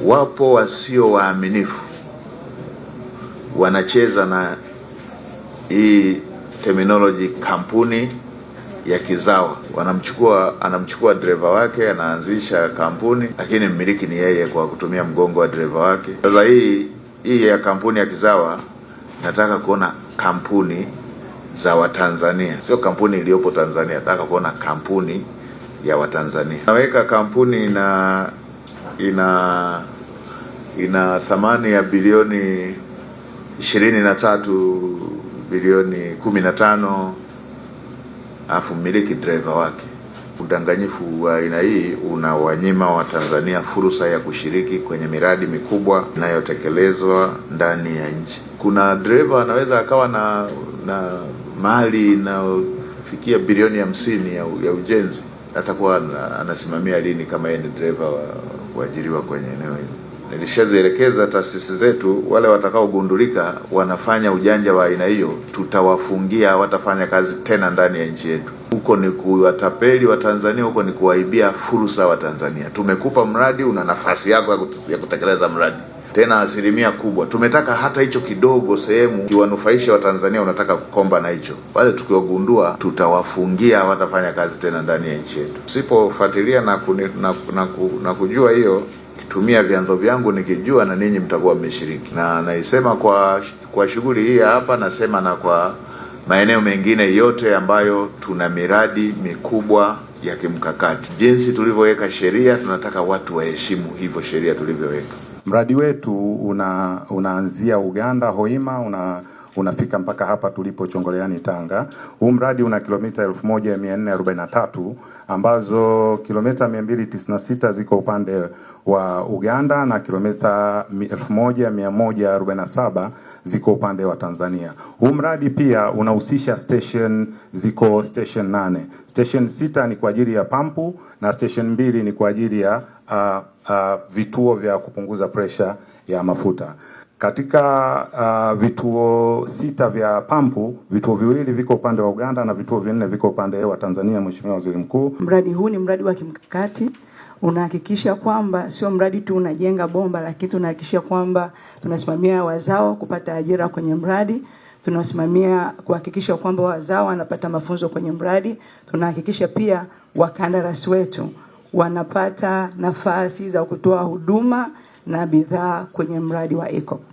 Wapo wasio waaminifu wanacheza na hii terminology kampuni ya kizawa. Anamchukua dereva wake, anaanzisha kampuni, lakini mmiliki ni yeye kwa kutumia mgongo wa dereva wake. Sasa hii ya kampuni ya kizawa, nataka kuona kampuni za Watanzania, sio kampuni iliyopo Tanzania. Nataka kuona kampuni ya Watanzania. Naweka kampuni ina thamani ya bilioni 23 bilioni 15, afu mmiliki driver wake. Udanganyifu wa aina hii unawanyima Watanzania fursa ya kushiriki kwenye miradi mikubwa inayotekelezwa ndani ya nchi. Kuna driver anaweza akawa na mali inayofikia bilioni 50 ya ujenzi. Atakuwa anasimamia lini kama yeye ni driver kuajiriwa kwenye eneo hilo? Nilishazielekeza taasisi zetu, wale watakaogundulika wanafanya ujanja wa aina hiyo, tutawafungia, watafanya kazi tena ndani ya nchi yetu. Huko ni kuwatapeli wa Tanzania, huko ni kuwaibia fursa wa Tanzania. Tumekupa mradi, una nafasi yako ya kutekeleza mradi, tena asilimia kubwa. Tumetaka hata hicho kidogo sehemu kiwanufaisha wa Tanzania, unataka kukomba na hicho. Wale tukiwagundua, tutawafungia, watafanya kazi tena ndani ya nchi yetu. Usipofuatilia na kujua hiyo, tumia vyanzo vyangu nikijua, na ninyi mtakuwa mmeshiriki. Na naisema kwa shughuli hii hapa, nasema na kwa maeneo mengine yote ambayo tuna miradi mikubwa ya kimkakati. Jinsi tulivyoweka sheria, tunataka watu waheshimu hivyo sheria tulivyoweka. Mradi wetu unaanzia Uganda Hoima, unafika mpaka hapa tulipo Chongoleani Tanga. Huu mradi una kilomita 1443 ambazo kilomita 296 ziko upande wa Uganda na kilomita 1147 ziko upande wa Tanzania. Huu mradi pia unahusisha station 8. Station 6 ni kwa ajili ya pampu na station 2 ni kwa ajili ya vituo vya kupunguza pressure ya mafuta. Katika vituo 6 vya pampu, vituo 2 viko upande wa Uganda na vituo 4 viko upande wa Tanzania. Mheshimiwa Waziri Mkuu, mradi huu ni mradi wa kimkakati. Unahakikisha kwamba sio mradi tu unajenga bomba, lakini tunahakikisha kwamba tunasimamia wazao kupata ajira kwenye mradi. Tunasimamia kuhakikisha kwamba wazao wanapata mafunzo kwenye mradi. Tunahakikisha pia wakandarasi wetu wanapata nafasi za kutoa huduma na bidhaa kwenye mradi wa EACOP.